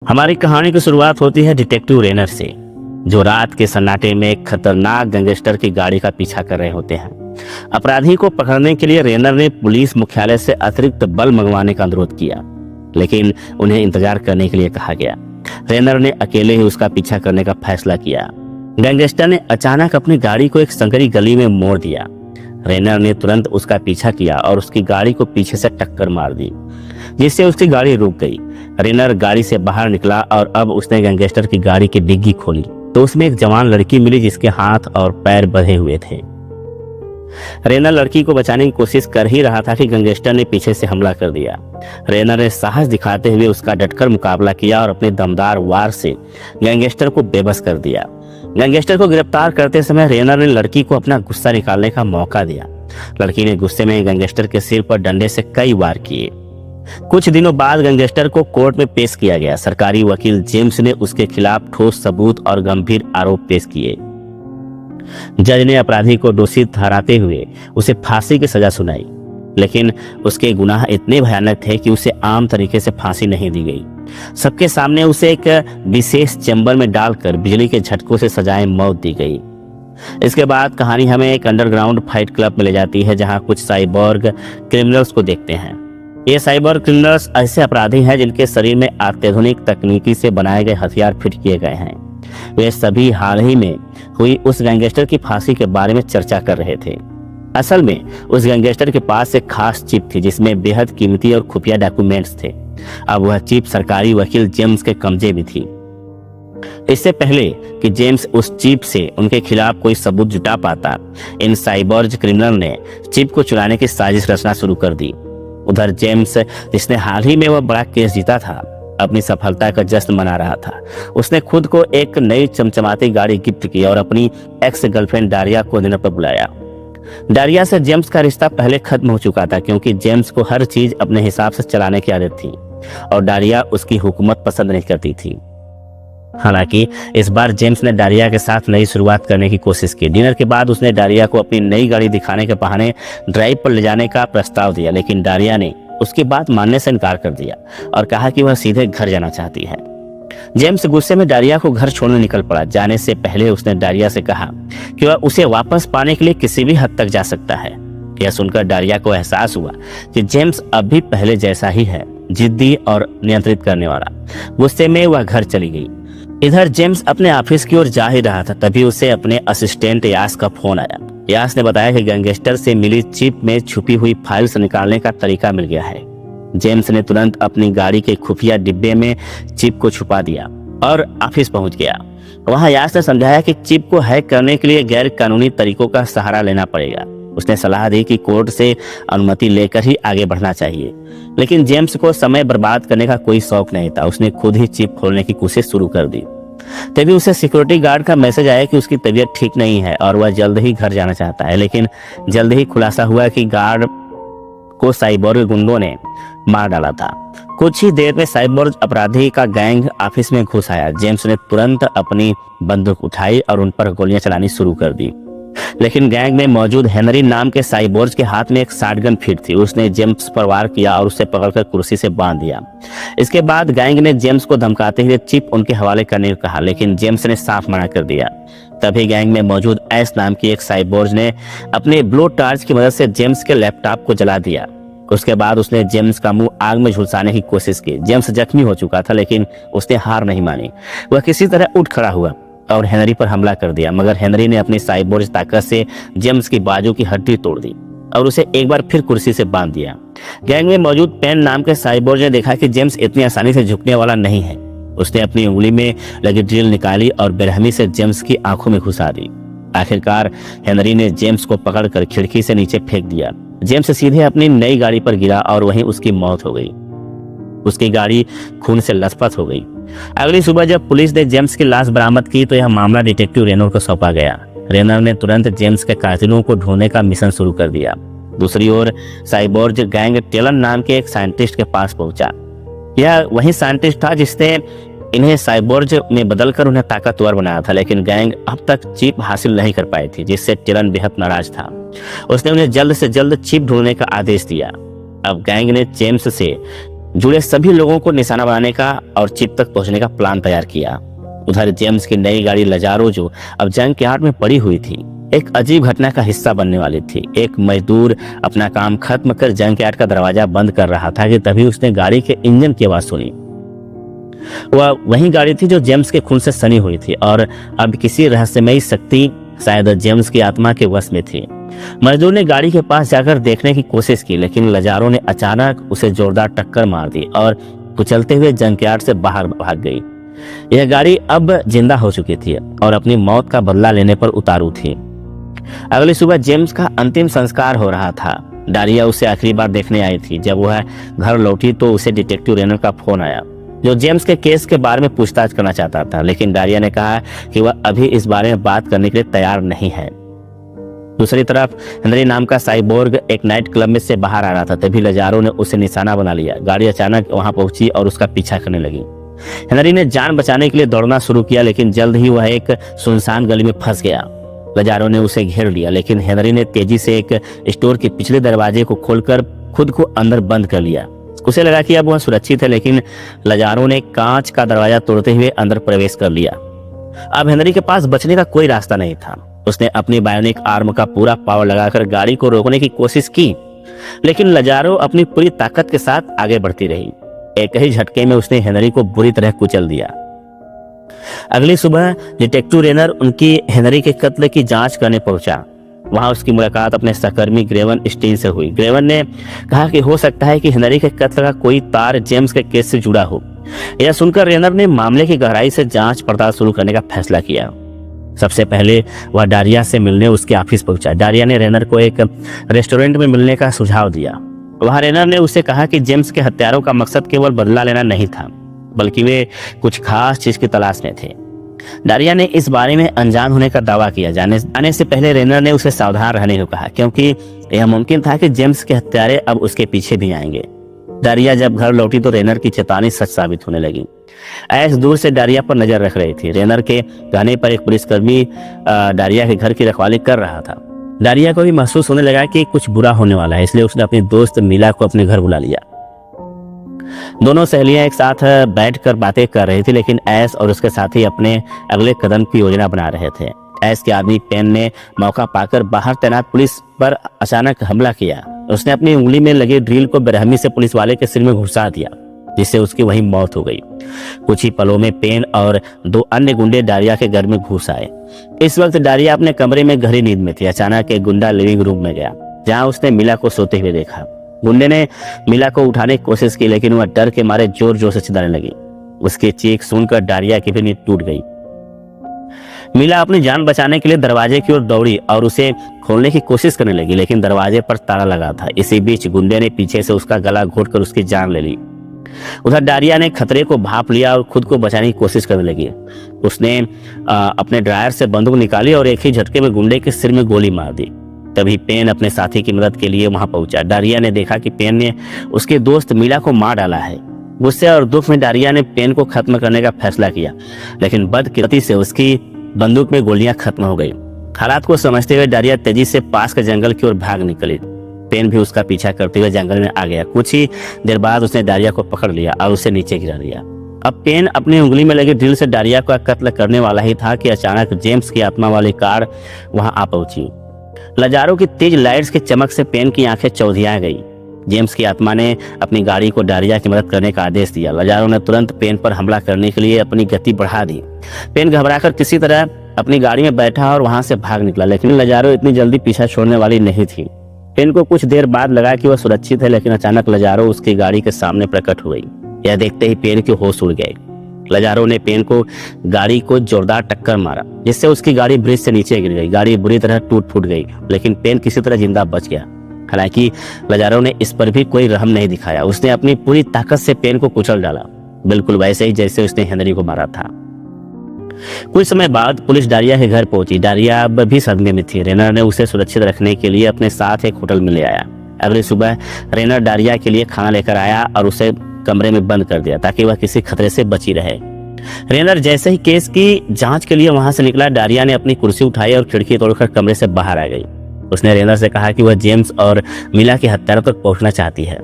हमारी कहानी की शुरुआत होती है डिटेक्टिव रेनर से, जो रात के सन्नाटे में एक खतरनाक गैंगस्टर की गाड़ी का पीछा कर रहे होते हैं। अपराधी को पकड़ने के लिए रेनर ने पुलिस मुख्यालय से अतिरिक्त बल मंगवाने का अनुरोध किया, लेकिन उन्हें इंतजार करने के लिए कहा गया। रेनर ने अकेले ही उसका पीछा करने का फैसला किया। गैंगस्टर ने अचानक अपनी गाड़ी को एक संकरी गली में मोड़ दिया। रेनर ने तुरंत उसका पीछा किया और उसकी गाड़ी को पीछे से टक्कर मार दी, जिससे उसकी गाड़ी रुक गई। रेनर गाड़ी से बाहर निकला और अब उसने गैंगस्टर की गाड़ी की डिग्गी खोली तो उसमें एक जवान लड़की मिली जिसके हाथ और पैर बंधे हुए थे। रेनर लड़की को बचाने की कोशिश कर ही रहा था कि गैंगस्टर ने पीछे से हमला कर दिया। रेनर ने साहस दिखाते हुए उसका डटकर मुकाबला किया और अपने दमदार वार से गैंगस्टर को बेबस कर दिया। गैंगस्टर को गिरफ्तार करते समय रेनर ने लड़की को अपना गुस्सा निकालने का मौका दिया। लड़की ने गुस्से में गैंगस्टर के सिर पर डंडे से कई वार किए। कुछ दिनों बाद गैंगस्टर को कोर्ट में पेश किया गया। सरकारी वकील जेम्स ने उसके खिलाफ ठोस सबूत और गंभीर आरोप पेश किए। जज ने अपराधी को दोषी ठहराते हुए उसे फांसी की सजा सुनाई, लेकिन उसके गुनाह इतने भयानक थे कि उसे आम तरीके से फांसी नहीं दी गई। सबके सामने उसे एक विशेष चैम्बर में डालकर बिजली के झटकों से सजाए मौत दी गई। इसके बाद कहानी हमें एक अंडरग्राउंड फाइट क्लब में ले जाती है, जहां कुछ साइबोर्ग क्रिमिनल्स को देखते हैं। ये साइबोर्ग क्रिमिनल्स ऐसे अपराधी हैं जिनके शरीर में अत्याधुनिक तकनीकी से बनाए गए हथियार फिट किए गए हैं। वे सभी हाल ही में हुई उस गैंगस्टर की फांसी के बारे में चर्चा कर रहे थे। असल में उस गैंगस्टर के पास एक खास चिप थी जिसमें बेहद कीमती और खुफिया डॉक्यूमेंट्स थे। अब वह चिप सरकारी वकील जेम्स के कब्जे में थी। इससे पहले कि जेम्स उस चिप से उनके खिलाफ कोई सबूत जुटा पाता, इन साइबोर्ग क्रिमिनल ने चिप को चुराने की साजिश रचना शुरू कर दी। उधर जेम्स, जिसने हाल ही में वह बड़ा केस जीता था, अपनी सफलता का जश्न मना रहा था। उसने खुद को एक नई चमचमाती गाड़ी गिफ्ट की और अपनी एक्स गर्लफ्रेंड डारिया को डिनर पर बुलाया। डारिया से जेम्स का रिश्ता पहले खत्म हो चुका था, क्योंकि जेम्स को हर चीज अपने हिसाब से चलाने की आदत थी और डारिया उसकी हुकूमत पसंद नहीं करती थी। हालांकि इस बार जेम्स ने डारिया के साथ नई शुरुआत करने की कोशिश की। डिनर के बाद उसने डारिया को अपनी नई गाड़ी दिखाने के बहाने ड्राइव पर ले जाने का प्रस्ताव दिया, लेकिन डारिया ने उसकी बात मानने से इनकार कर दिया और कहा कि वह सीधे घर जाना चाहती है। जेम्स गुस्से में डारिया को घर छोड़ने निकल पड़ा। जाने से पहले उसने डारिया से कहा कि वह उसे वापस पाने के लिए किसी भी हद तक जा सकता है। यह सुनकर डारिया को एहसास हुआ कि जेम्स अब भी पहले जैसा ही है, जिद्दी और नियंत्रित करने वाला। गुस्से में वह घर चली गई। इधर जेम्स अपने ऑफिस की ओर जा ही रहा था, तभी उसे अपने असिस्टेंट यास का फोन आया। यास ने बताया कि गैंगस्टर से मिली चिप में छुपी हुई फाइल्स निकालने का तरीका मिल गया है। जेम्स ने तुरंत अपनी गाड़ी के खुफिया डिब्बे में चिप को छुपा दिया और ऑफिस पहुंच गया। वहां यास ने समझाया कि चिप को हैक करने के लिए गैर कानूनी तरीकों का सहारा लेना पड़ेगा। उसने सलाह दी कि कोर्ट से अनुमति लेकर ही आगे बढ़ना चाहिए, लेकिन जेम्स को समय बर्बाद करने का कोई शौक नहीं था। उसने खुद ही चिप खोलने की कोशिश शुरू कर दी। तभी उसे सिक्योरिटी गार्ड का मैसेज आया कि उसकी तबीयत ठीक नहीं है और वह जल्द ही घर जाना चाहता है, लेकिन जल्द ही खुलासा हुआ कि गार्ड को साइबोर्ग गुंडों ने मार डाला था। कुछ ही देर में साइबोर्ग अपराधी का गैंग ऑफिस में घुस आया। जेम्स ने तुरंत अपनी बंदूक उठाई और उन पर गोलियां चलानी शुरू कर दी, लेकिन गैंग में मौजूद हेनरी नाम के साइबोर्ग के हाथ में एक शॉटगन फिट थी। उसने जेम्स पर वार किया और उसे पकड़कर कुर्सी से बांध दिया। इसके बाद गैंग ने जेम्स को धमकाते हुए चिप उनके हवाले करने को कहा, लेकिन जेम्स ने साफ मना कर दिया। तभी गैंग में मौजूद एस नाम की एक साइबोर्ग ने अपने ब्लो टार्च की मदद से जेम्स के लैपटॉप को जला दिया। उसके बाद उसने जेम्स का मुंह आग में झुलसाने की कोशिश की। जेम्स जख्मी हो चुका था, लेकिन उसने हार नहीं मानी। वह किसी तरह उठ खड़ा हुआ और हेनरी पर हमला कर दिया, मगर हेनरी ने अपनी साइबोर्ग ताकत से जेम्स की बाजू की हड्डी तोड़ दी और उसे एक बार फिर कुर्सी से बांध दिया। गैंग में मौजूद पेन नाम के साइबोर्ग ने देखा कि जेम्स इतनी आसानी से झुकने वाला नहीं है। उसने अपनी उंगली में लगी ड्रिल निकाली और बेरहमी से जेम्स की आंखों में घुसा दी। आखिरकार हेनरी ने जेम्स को पकड़कर खिड़की से नीचे फेंक दिया। जेम्स सीधे अपनी नई गाड़ी पर गिरा और वहीं उसकी मौत हो गई। उसकी गाड़ी खून से लथपथ हो गई। अगली सुबह जब पुलिस ने जेम्स की लाश बरामद की तो यह मामला डिटेक्टिव रेनर को सौंपा गया। रेनर ने तुरंत जेम्स के कातिलों को ढूंढने का मिशन शुरू कर दिया। दूसरी ओर साइबोर्ग गैंग टेलन नाम के एक साइंटिस्ट के पास पहुंचा। यह वही साइंटिस्ट था जिसने इन्हें साइबोर्ग में बदलकर उन्हें ताकतवर बनाया था, लेकिन गैंग अब तक चिप हासिल नहीं कर पाई थी, जिससे टेलन बेहद नाराज था। उसने उन्हें जल्द से जल्द चिप ढूंढने का आदेश दिया। अब गैंग ने जेम्स से जुड़े सभी लोगों को निशाना बनाने का और चिप तक पहुंचने का प्लान तैयार किया। उधर जेम्स की नई गाड़ी लजारो, जो अब जंक यार्ड में पड़ी हुई थी, एक अजीब घटना का हिस्सा बनने वाली थी। एक मजदूर अपना काम खत्म कर जंक यार्ड का दरवाजा बंद कर रहा था कि तभी उसने गाड़ी के इंजन की आवाज सुनी। वह वही गाड़ी थी जो जेम्स के खून से सनी हुई थी और अब किसी रहस्यमयी शक्ति शायद जेम्स की आत्मा के वश में थी। मजदूर ने गाड़ी के पास जाकर देखने की कोशिश की, लेकिन लजारो ने अचानक उसे जोरदार टक्कर मार दी और कुचलते हुए जंकयार्ड से बाहर भाग गई। यह गाड़ी अब जिंदा हो चुकी थी और अपनी मौत का बदला लेने पर उतारू थी। अगली सुबह जेम्स का अंतिम संस्कार हो रहा था। डारिया उसे आखिरी बार देखने आई थी। जब वह घर लौटी तो उसे डिटेक्टिव रेनर का फोन आया, जो जेम्स के केस के बारे में पूछताछ करना चाहता था, लेकिन डारिया ने कहा कि वह अभी इस बारे में बात करने के लिए तैयार नहीं है। दूसरी तरफ हेनरी नाम का साइबोर्ग एक नाइट क्लब में से बाहर आ रहा था। तभी लजारो ने उसे निशाना बना लिया। गाड़ी अचानक वहां पहुंची और उसका पीछा करने लगी। हेनरी ने जान बचाने के लिए दौड़ना शुरू किया, लेकिन जल्द ही वह एक सुनसान गली में फंस गया। लजारो ने उसे घेर लिया, लेकिन हेनरी ने तेजी से एक स्टोर के पिछले दरवाजे को खोलकर खुद को अंदर बंद कर लिया। उसे लगा कि अब वह सुरक्षित है, लेकिन लजारो ने कांच का दरवाजा तोड़ते हुए अंदर प्रवेश कर लिया। अब हेनरी के पास बचने का कोई रास्ता नहीं था। उसने अपनी बायोनिक आर्म का पूरा पावर लगाकर गाड़ी को रोकने की कोशिश की, लेकिन लजारो अपनी पूरी ताकत के साथ आगे बढ़ती रही। एक ही झटके में उसने हेनरी को बुरी तरह कुचल दिया। अगली सुबह डिटेक्टिव रेनर उनकी हेनरी के कत्ल की जांच करने पहुंचा। वहां उसकी मुलाकात अपने सहकर्मी ग्रेवन स्टीन से हुई। ग्रेवन ने कहा कि हो सकता है कि हेनरी के कत्ल का कोई तार जेम्स के केस से जुड़ा हो। यह सुनकर रेनर ने मामले की गहराई से जांच पड़ताल शुरू करने का फैसला किया। सबसे पहले वह डारिया से मिलने उसके ऑफिस पहुंचा। डारिया ने रेनर को एक रेस्टोरेंट में मिलने का सुझाव दिया। वहां रेनर ने उसे कहा कि जेम्स के हत्यारों का मकसद केवल बदला लेना नहीं था, बल्कि वे कुछ खास चीज की तलाश में थे। डारिया ने इस बारे में अनजान होने का दावा किया। जाने से पहले रेनर ने उसे सावधान रहने को कहा, क्योंकि यह मुमकिन था कि जेम्स के हत्यारे अब उसके पीछे भी आएंगे। डारिया जब घर लौटी तो रेनर की चेतावनी सच साबित होने लगी। ऐश दूर से डारिया पर नजर रख रही थी। रेनर के कहने पर एक पुलिसकर्मी डारिया के घर की रखवाली कर रहा था। डारिया को भी महसूस होने लगा कि कुछ बुरा होने वाला है, इसलिए उसने अपनी दोस्त मिला को अपने घर बुला लिया। दोनों सहेलियां एक साथ बैठकर बातें कर रही थी, लेकिन ऐश और उसके साथी अपने अगले कदम की योजना बना रहे थे। ऐश के आदमी पेन ने मौका पाकर बाहर तैनात पुलिस पर अचानक हमला किया। उसने अपनी उंगली में लगे ड्रिल को बेरहमी से पुलिस वाले के सिर में घुसा दिया, जिससे उसकी वहीं मौत हो गई। कुछ ही पलों में पेन और दो अन्य गुंडे डारिया के घर में घुस आए। इस वक्त डारिया अपने कमरे में गहरी नींद में थी। अचानक एक गुंडा लिविंग रूम में गया, जहां उसने मिला को सोते हुए देखा। गुंडे ने मिला को उठाने की कोशिश की, लेकिन वह डर के मारे जोर जोर से चिल्लाने लगी। उसकी चीख सुनकर डारिया की भी नींद टूट गई। मिला अपनी जान बचाने के लिए दरवाजे की ओर दौड़ी और उसे खोलने की कोशिश करने लगी, लेकिन दरवाजे पर ताला लगा था। इसी बीच गुंडे ने पीछे से उसका गला घोंटकर उसकी जान ले ली। उधर डारिया ने खतरे को भांप लिया और खुद को बचाने की कोशिश करने लगी। उसने अपने ड्रायर से बंदूक निकाली और एक ही झटके में गुंडे के सिर में गोली मार दी। तभी पेन अपने साथी की मदद के लिए वहां पहुंचा। डारिया ने देखा कि पेन ने उसके दोस्त मिला को मार डाला है। गुस्से और दुख में डारिया ने पेन को खत्म करने का फैसला किया, लेकिन बदकिस्मती से उसकी बंदूक में गोलियां खत्म हो गई। हालात को समझते हुए डारिया तेजी से पास के जंगल की ओर भाग निकली। पेन भी उसका पीछा करते हुए जंगल में आ गया। कुछ ही देर बाद उसने डारिया को पकड़ लिया और उसे नीचे गिरा दिया। अब पेन अपनी उंगली में लगे ड्रिल से डारिया का कत्ल करने वाला ही था कि अचानक जेम्स की आत्मा वाली कार वहां आ पहुंची। लजारो की तेज लाइट्स की चमक से पेन की आंखें चौधिया गई। जेम्स की आत्मा ने अपनी गाड़ी को डारिया की मदद करने का आदेश दिया। लजारो ने तुरंत पेन पर हमला करने के लिए अपनी गति बढ़ा दी। पेन घबराकर किसी तरह अपनी गाड़ी में बैठा और वहां से भाग निकला, लेकिन लजारो इतनी जल्दी पीछा छोड़ने वाली नहीं थी। पेन को कुछ देर बाद लगा कि वह सुरक्षित है, लेकिन अचानक लजारो उसकी गाड़ी के सामने प्रकट हो गई। यह देखते ही पेन के होश उड़ गए। लजारो ने पेन को गाड़ी को जोरदार टक्कर मारा, जिससे उसकी गाड़ी ब्रिज से नीचे गिर गई। गाड़ी बुरी तरह टूट फूट गई, लेकिन पेन किसी तरह जिंदा बच गया। हालांकि लजारो ने इस पर भी कोई रहम नहीं दिखाया। उसने अपनी पूरी ताकत से पेन को कुचल डाला, बिल्कुल वैसे ही जैसे उसने हेनरी को मारा था। कुछ समय बाद पुलिस डारिया के घर पहुंची। डारिया अब भी सदमे में थी। रेनर ने उसे सुरक्षित रखने के लिए अपने साथ एक होटल में ले आया। अगली सुबह रेनर डारिया के लिए खाना लेकर आया और उसे कमरे में बंद कर दिया, ताकि वह किसी खतरे से बची रहे। रेनर जैसे ही केस की जांच के लिए वहां से निकला, डारिया ने अपनी कुर्सी उठाई और खिड़की तोड़कर कमरे से बाहर आ गई। उसने रेनर से कहा कि वह जेम्स और मिला के हत्यारों तक पहुंचना चाहती है।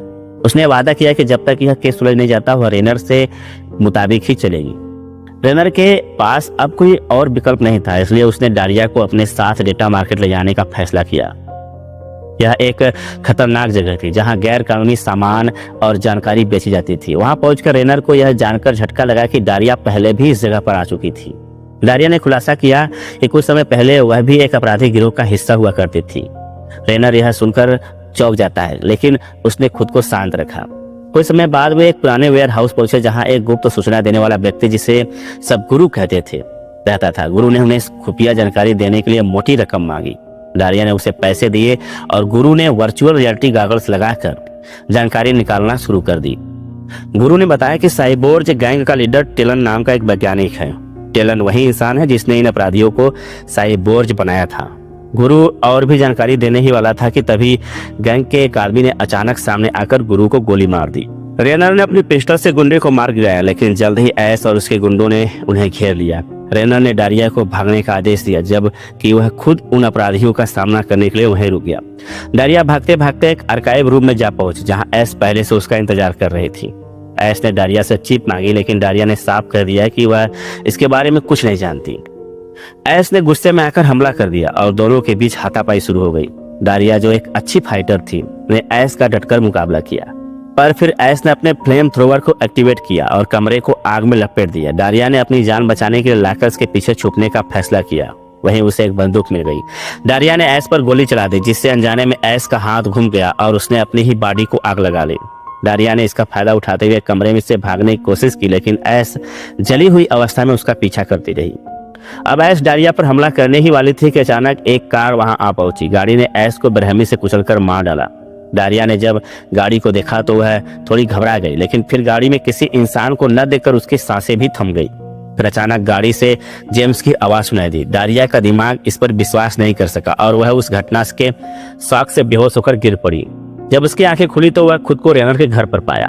उसने वादा किया कि जब तक यह केस सुलझ नहीं जाता वह रेनर से मुताबिक ही चलेगी। रेनर के पास अब कोई और विकल्प नहीं था, इसलिए उसने डारिया को अपने साथ डेटा मार्केट ले जाने का फैसला किया। यह एक खतरनाक जगह थी जहां गैर कानूनी सामान और जानकारी बेची जाती थी। वहां पहुंचकर रेनर को यह जानकर झटका लगा कि डारिया पहले भी इस जगह पर आ चुकी थी। डारिया ने खुलासा किया कि कुछ समय पहले वह भी एक अपराधी गिरोह का हिस्सा हुआ करती थी। रेनर यह सुनकर चौंक जाता है, लेकिन उसने खुद को शांत रखा। कुछ समय बाद वे एक पुराने वेयर हाउस पहुंचे जहां एक गुप्त सूचना देने वाला व्यक्ति, जिसे सब गुरु कहते थे, रहता था। गुरु ने उन्हें खुफिया जानकारी देने के लिए मोटी रकम मांगी। डारिया ने उसे पैसे दिए और गुरु ने वर्चुअल रियलिटी गॉगल्स लगाकर जानकारी निकालना शुरू कर दी। गुरु ने बताया कि साइबोर्ज गैंग का लीडर टेलन नाम का एक वैज्ञानिक है। टेलन वही इंसान है जिसने इन अपराधियों को साइबोर्ज बनाया था। गुरु और भी जानकारी देने ही वाला था कि तभी गैंग के एक आदमी ने अचानक सामने आकर गुरु को गोली मार दी। रेनर ने अपनी पिस्टल से गुंडे को मार गिराया, लेकिन जल्द ही एस और उसके गुंडों ने उन्हें घेर लिया। रेनर ने डारिया को भागने का आदेश दिया, जबकि वह खुद उन अपराधियों का सामना करने के लिए वहीं रुक गया। डारिया भागते भागते एक आर्काइव रूम में जा पहुंची जहां एस पहले से उसका इंतजार कर रही थी। एस ने डारिया से चिप मांगी, लेकिन डारिया ने साफ कर दिया कि वह इसके बारे में कुछ नहीं जानती। एस ने गुस्से में आकर हमला कर दिया और दोनों के बीच हाथापाई शुरू हो गई। डारिया, जो एक अच्छी फाइटर थी, ने एस का डटकर मुकाबला किया, पर फिर एस ने अपने फ्लेम थ्रोवर को एक्टिवेट किया और कमरे को आग में लपेट दिया। डारिया ने अपनी जान बचाने के लिए लैकर्स के पीछे छुपने का फैसला किया। वहीं उसे एक बंदूक मिल गई। डारिया ने एस पर गोली चला दी, जिससे अनजाने में एस का हाथ घूम गया और उसने अपनी ही बॉडी को आग लगा ली। डारिया ने इसका फायदा उठाते हुए कमरे में से भागने की कोशिश की, लेकिन एस जली हुई अवस्था में उसका पीछा करती रही। अब एस डारिया पर हमला करने ही वाली थी कि अचानक एक कार वहां आ पहुंची। गाड़ी ने एस को बेरहमी से कुचलकर मार डाला। डारिया ने जब गाड़ी को देखा तो वह थोड़ी घबरा गई, लेकिन फिर गाड़ी में किसी इंसान को न देखकर उसकी सांसें भी थम गई। फिर अचानक गाड़ी से जेम्स की आवाज सुनाई दी। डारिया का दिमाग इस पर विश्वास नहीं कर सका और वह उस घटना के शॉक से बेहोश होकर गिर पड़ी। जब उसकी आंखें खुली तो वह खुद को रेनर के घर पर पाया।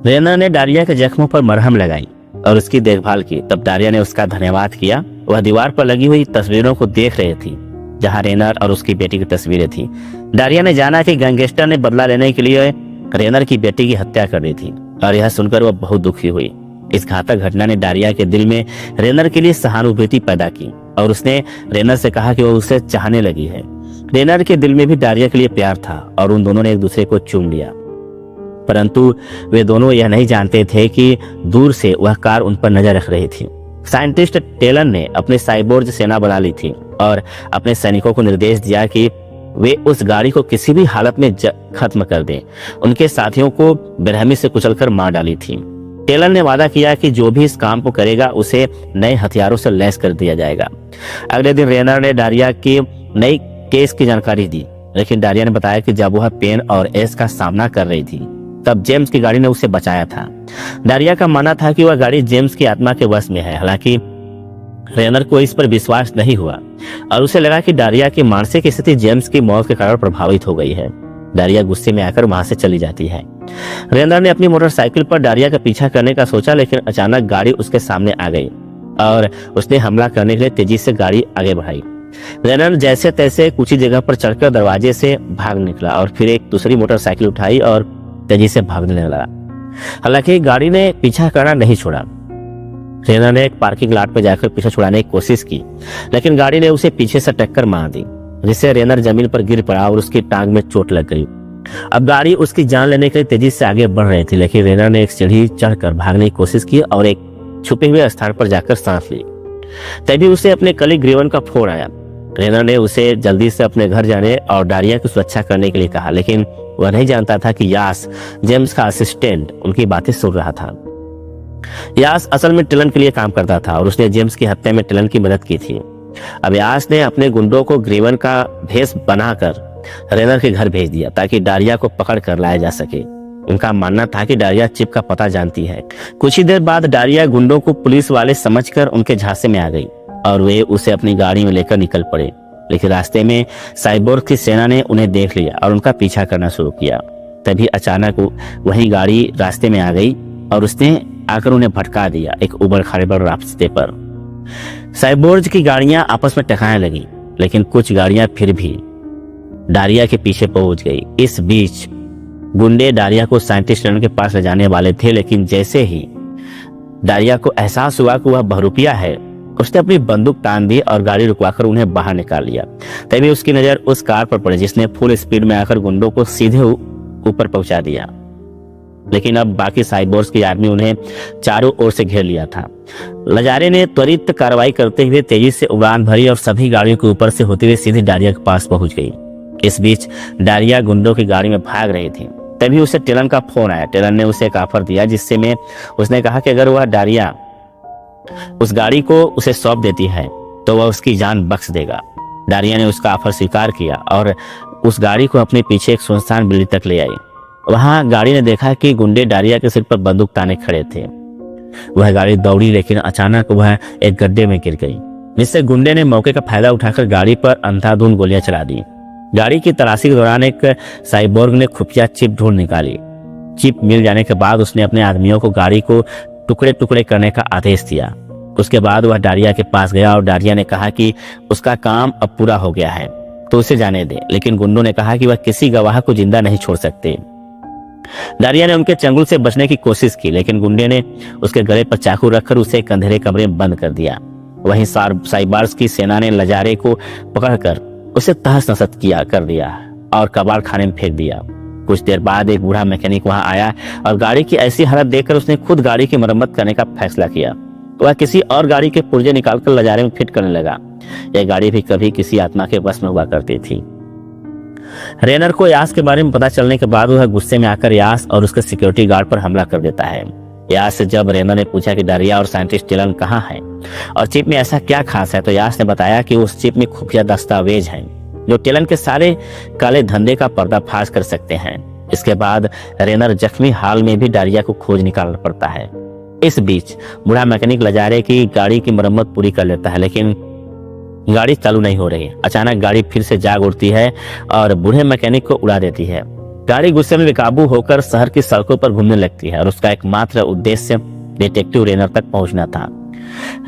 रेनर ने डारिया के जख्मों पर मरहम लगाई और उसकी देखभाल की। तब डारिया ने उसका धन्यवाद किया। वह दीवार पर लगी हुई तस्वीरों को देख रही थी, जहां रेनर और उसकी बेटी की तस्वीरें थी। डारिया ने जाना कि गैंगस्टर ने बदला लेने के लिए रेनर की बेटी की हत्या कर दी थी, और यह सुनकर वह बहुत दुखी हुई। इस घातक घटना ने डारिया के दिल में रेनर के लिए सहानुभूति पैदा की और उसने रेनर से कहा कि वह उसे चाहने लगी है। रेनर के दिल में भी डारिया के लिए प्यार था और उन दोनों ने एक दूसरे को चूम लिया, परंतु वे दोनों यह नहीं जानते थे कि दूर से वह कार उन पर नजर रख रही थी। साइंटिस्ट टेलन ने अपनी साइबोर्ज सेना बना ली थी और अपने सैनिकों को निर्देश दिया कि वे उस गाड़ी को किसी भी हालत में खत्म कर दें। उनके साथियों को बेरहमी से कुचलकर मार डाली थी। टेलन ने वादा किया कि जो भी इस काम को करेगा उसे नए हथियारों से लैस कर दिया जाएगा। अगले दिन रेनर ने डारिया की नई केस की जानकारी दी, लेकिन डारिया ने बताया कि जब वह पेन और एस का सामना कर रही थी तब जेम्स की गाड़ी ने उसे बचाया था। डारिया का मानना था कि वह गाड़ी जेम्स की आत्मा के वश में है। हालांकि रेनर को इस पर विश्वास नहीं हुआ और उसे लगा कि डारिया की मानसिक स्थिति जेम्स की मौत के कारण प्रभावित हो गई है। डारिया गुस्से में आकर वहां से चली जाती है। रेनर ने अपनी मोटरसाइकिल पर डारिया का पीछा करने का सोचा, लेकिन अचानक गाड़ी उसके सामने आ गई और उसने हमला करने के लिए तेजी से गाड़ी आगे बढ़ाई। रेनर जैसे तैसे कुछ ही जगह पर चढ़कर दरवाजे से भाग निकला और फिर एक दूसरी मोटरसाइकिल उठाई और तेजी से भागने लगा। हालांकि गाड़ी ने पीछा करना नहीं छोड़ा। रेनर ने एक पार्किंग लॉट पर जाकर पीछा छुड़ाने की कोशिश की, लेकिन गाड़ी ने उसे पीछे से टक्कर मार दी, जिससे रेनर जमीन पर गिर पड़ा और उसकी टांग में चोट लग गई। अब गाड़ी उसकी जान लेने के लिए तेजी से आगे बढ़ रही थी, लेकिन रेनर ने एक सीढ़ी चढ़कर भागने की कोशिश की और एक छुपे हुए स्थान पर जाकर सांस ली। तभी उसे अपने कलीग ग्रीवन का फोन आया। रेनर ने उसे जल्दी से अपने घर जाने और डारिया की सुरक्षा करने के लिए कहा, लेकिन वह नहीं जानता था कि यास, जेम्स का असिस्टेंट, उनकी बातें सुन रहा था। यास असल में टेलन के लिए काम करता था और उसने जेम्स की हत्या में टेलन की मदद की थी। अब यास ने अपने गुंडों को ग्रीवन का भेष बनाकर रेनर के घर भेज दिया ताकि डारिया को पकड़ कर लाया जा सके। उनका मानना था कि डारिया चिप का पता जानती है। कुछ ही देर बाद डारिया गुंडों को पुलिस वाले समझकर उनके झांसे में आ गई और वे उसे अपनी गाड़ी में लेकर निकल पड़े, लेकिन रास्ते में साइबोर्ग की सेना ने उन्हें देख लिया और उनका पीछा करना शुरू किया। तभी अचानक वही गाड़ी रास्ते में आ गई और उसने आकर उन्हें भटका दिया एक उबड़ खाबड़ रास्ते पर। साइबोर्ग की गाड़ियां आपस में टकराने लगी, लेकिन कुछ गाड़ियां फिर भी डारिया के पीछे पहुंच गई। इस बीच गुंडे डारिया को साइंटिस्ट रन के पास ले जाने वाले थे, लेकिन जैसे ही डारिया को एहसास हुआ कि वह बहरूपिया है, उसने अपनी बंदूक तान दी और गाड़ी रुकवाकर उन्हें बाहर निकाल लिया। तभी उसकी नजर उस कार पर पड़ी जिसने फुल स्पीड में आकर गुंडों को सीधे ऊपर पहुंचा दिया। लेकिन अब बाकी साइबोर्स की आर्मी उन्हें चारों ओर से घेर लिया था। लजारे ने त्वरित कार्रवाई करते हुए तेजी से उड़ान भरी और सभी गाड़ियों के ऊपर से होते हुए सीधे डारिया के पास पहुंच गई। इस बीच डारिया गुंडों की गाड़ी में भाग रही थी। तभी उसे टेलन का फोन आया। टेलन ने उसे एक ऑफर दिया जिससे में उसने कहा कि अगर वह डारिया उस गाड़ी को उसे सौंप देती है तो वह उसकी जान बख्श देगा। डारिया ने उसका ऑफर स्वीकार किया और उस गाड़ी को अपने पीछे एक सुनसान बिल्डिंग तक ले आई। वहां गाड़ी ने देखा कि गुंडे डारिया के सिर पर बंदूक ताने खड़े थे। वह गाड़ी दौड़ी, लेकिन अचानक वह एक गड्ढे में गिर गई, जिससे गुंडे ने मौके का फायदा उठाकर गाड़ी पर अंधाधुंध गोलियां चला दी। गाड़ी की तलाशी के दौरान एक साइबोर्ग ने खुफिया चिप ढूंढ निकाली। चिप मिल जाने के बाद उसने अपने आदमियों को गाड़ी को टुकड़े टुकड़े करने का आदेश दिया। उसके बाद वह डारिया के पास गया और डारिया ने कहा कि उसका काम अब पूरा हो गया है तो उसे जाने दे, लेकिन गुंडों ने कहा कि वह किसी गवाह को जिंदा नहीं छोड़ सकते। डारिया ने उनके चंगुल से बचने की कोशिश की, लेकिन गुंडे ने उसके गले पर चाकू रखकर उसे एक अंधेरे कमरे में बंद कर दिया। वहीं साइबार्स की सेना ने लजारे को पकड़कर उसे तहस नहस कर दिया और कबाड़ खाने में फेंक दिया। कुछ देर बाद एक बूढ़ा मैकेनिक वहां आया और गाड़ी की ऐसी हालत देखकर उसने खुद गाड़ी की मरम्मत करने का फैसला किया। वह किसी और गाड़ी के पुर्जे निकालकर लजारे में फिट करने लगा। यह गाड़ी भी कभी किसी आत्मा के वश में हुआ करती थी। रेनर को यास के बारे में पता चलने के बाद वह गुस्से में आकर यास और उसके सिक्योरिटी गार्ड पर हमला कर देता है। यास से जब रेनर ने पूछा कि डारिया और साइंटिस्ट टेलन कहाँ है और चिप में ऐसा क्या खास है, तो यास ने बताया कि उस चिप में खुफिया दस्तावेज हैं जो टेलन के सारे काले धंधे का पर्दाफाश कर सकते हैं। इसके बाद रेनर जख्मी हाल में भी डारिया को खोज निकालना पड़ता है। इस बीच बूढ़ा मैकेनिक लजारे की गाड़ी की मरम्मत पूरी कर लेता है, लेकिन गाड़ी चालू नहीं हो रही। अचानक गाड़ी फिर से जाग उठती है और बूढ़े मैकेनिक को उड़ा देती है। गाड़ी गुस्से में बेकाबू होकर शहर की सड़कों पर घूमने लगती है और उसका एकमात्र उद्देश्य डिटेक्टिव रेनर तक पहुंचना था।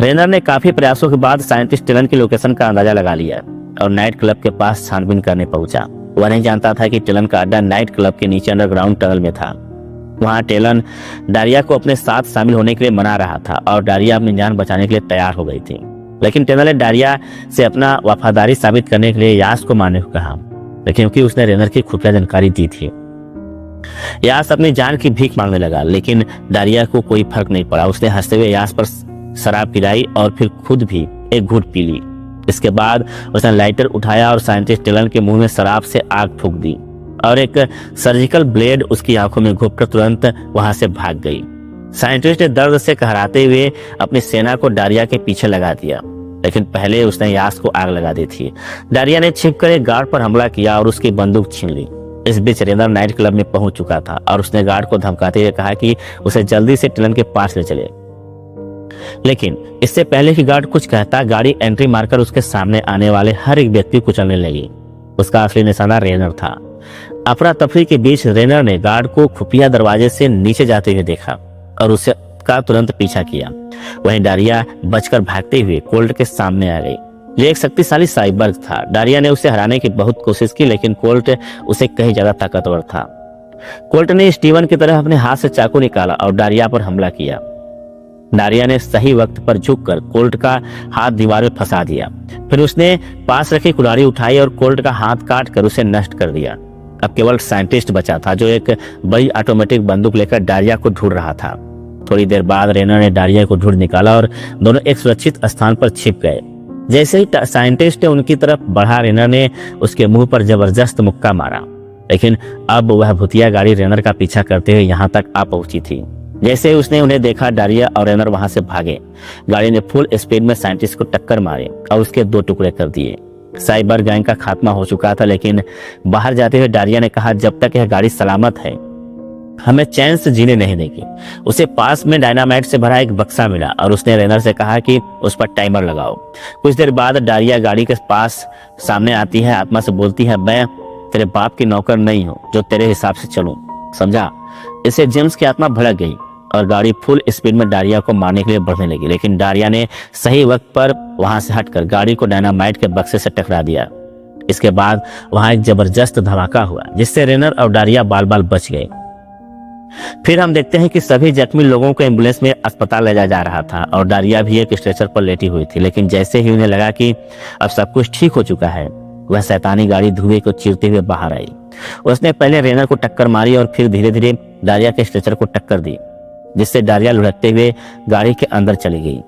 रेनर ने काफी प्रयासों के बाद साइंटिस्ट टेलन की लोकेशन का अंदाजा लगा लिया और नाइट क्लब के पास छानबीन करने पहुंचा। वह नहीं जानता था कि टेलन का अड्डा नाइट क्लब के नीचे अंडरग्राउंड टनल में था। वहां टेलन डारिया को अपने साथ शामिल होने के लिए मना रहा था और डारिया अपनी जान बचाने के लिए तैयार हो गई थी, लेकिन टेलन ने डारिया से अपना वफादारी साबित करने के लिए यास को मारने को कहा, क्योंकि उसने रेनर की खुफिया जानकारी दी थी। यास अपनी जान की भीख मांगने लगा, लेकिन डारिया को कोई फर्क नहीं पड़ा। उसने हंसते हुए यास पर शराब पिलाई और फिर खुद भी एक घूंट पी ली। इसके बाद उसने लाइटर उठाया और साइंटिस्ट टेलन के मुंह में शराब से आग फूंक दी और एक सर्जिकल ब्लेड उसकी आंखों में घुपकर तुरंत वहां से भाग गई। साइंटिस्ट ने दर्द से कहराते हुए अपनी सेना को डारिया के पीछे लगा दिया, लेकिन पहले उसने यास को आग लगा दी थी। डारिया ने छिपकर एक गार्ड पर हमला किया और उसकी बंदूक छीन ली। इस बीच रेनर नाइट क्लब में पहुंच चुका था और उसने गार्ड को धमकाते हुए कहा कि उसे जल्दी से टेलन के पास ले चले, लेकिन इससे पहले कि गार्ड कुछ कहता, गाड़ी एंट्री मारकर उसके सामने आने वाले हर एक व्यक्ति को कुचलने लगी। उसका असली निशाना रेनर था। अफरा तफरी के बीच रेनर ने गार्ड को खुफिया दरवाजे से नीचे जाते हुए देखा और उसे का तुरंत पीछा किया। वहीं डारिया बचकर भागते हुए कोल्ट के सामने आ गई, जो एक शक्तिशाली साइबर्ग था। डारिया ने उसे हराने की बहुत कोशिश की, लेकिन कोल्ट उसे कहीं ज्यादा ताकतवर था। कोल्ट ने स्टीवन की तरह अपने हाथ से चाकू निकाला और डारिया पर हमला किया। डारिया ने सही वक्त पर झुककर कोल्ट का हाथ दीवार में फंसा दिया। फिर उसने पास रखी कुल्हाड़ी उठाई और कोल्ट का हाथ काट कर उसे नष्ट कर दिया। अब केवल साइंटिस्ट बचा था, जो एक बड़ी ऑटोमेटिक बंदूक लेकर डारिया को ढूंढ रहा था। थोड़ी देर बाद रेनर ने डारिया को ढूंढ निकाला और दोनों एक सुरक्षित स्थान पर छिप गए। जैसे ही साइंटिस्ट ने उनकी तरफ बढ़ा, रेनर ने उसके मुंह पर जबरदस्त मुक्का मारा, लेकिन अब वह भूतिया गाड़ी रेनर का पीछा करते हुए यहाँ तक आ पहुंची थी। जैसे ही उसने उन्हें देखा, डारिया और रेनर वहां से भागे। गाड़ी ने फुल स्पीड में साइंटिस्ट को टक्कर मारी और उसके 2 टुकड़े कर दिए। साइबर गैंग का खात्मा हो चुका था, लेकिन बाहर जाते हुए डारिया ने कहा, जब तक यह गाड़ी सलामत है हमें चैन से जीने नहीं देगी। उसे पास में डायनामाइट से भरा एक बक्सा मिला और उसने रेनर से कहा कि उस पर टाइमर लगाओ। कुछ देर बाद डारिया गाड़ी के पास सामने आती है, आत्मा से बोलती है, मैं तेरे बाप की नौकर नहीं हूँ जो तेरे हिसाब से चलूं, समझा। इससे जेम्स की आत्मा भड़क गई और गाड़ी फुल स्पीड में डारिया को मारने के लिए बढ़ने लगी, लेकिन डारिया ने सही वक्त पर वहां से हटकर गाड़ी को डायनामाइट के बक्से से टकरा दिया। इसके बाद वहां एक जबरदस्त धमाका हुआ जिससे रेनर और डारिया बाल बाल बच गए। फिर हम देखते हैं कि सभी जख्मी लोगों को एम्बुलेंस में अस्पताल ले जाया जा रहा था और डारिया भी एक स्ट्रेचर पर लेटी हुई थी। लेकिन जैसे ही उन्हें लगा कि अब सब कुछ ठीक हो चुका है, वह शैतानी गाड़ी धुएं को चीरते हुए बाहर आई। उसने पहले रेनर को टक्कर मारी और फिर धीरे धीरे डारिया के स्ट्रेचर को टक्कर दी, जिससे डारिया लुढ़कते हुए गाड़ी के अंदर चली गई।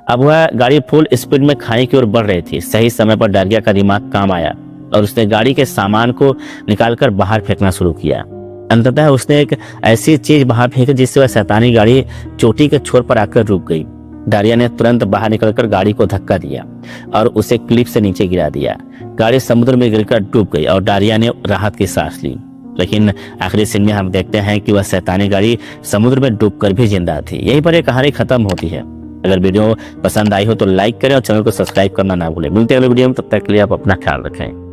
अब वह गाड़ी फुल स्पीड में खाई की ओर बढ़ रही थी। सही समय पर डारिया का दिमाग काम आया और उसने गाड़ी के सामान को निकालकर बाहर फेंकना शुरू किया। अंततः उसने एक ऐसी चीज बाहर फेंकी जिससे वह शैतानी गाड़ी चोटी के छोर पर आकर रुक गई। डारिया ने तुरंत बाहर निकलकर गाड़ी को धक्का दिया और उसे क्लिफ से नीचे गिरा दिया। गाड़ी समुद्र में गिरकर डूब गई और डारिया ने राहत की सांस ली। लेकिन आखिरी सीन में हम देखते हैं कि वह शैतानी गाड़ी समुद्र में डूबकर भी जिंदा थी। यहीं पर एक कहानी खत्म होती है। अगर वीडियो पसंद आई हो तो लाइक करें और चैनल को सब्सक्राइब करना ना भूलें। मिलते हैं अगले वीडियो में, तब तक के लिए आप अपना ख्याल रखें।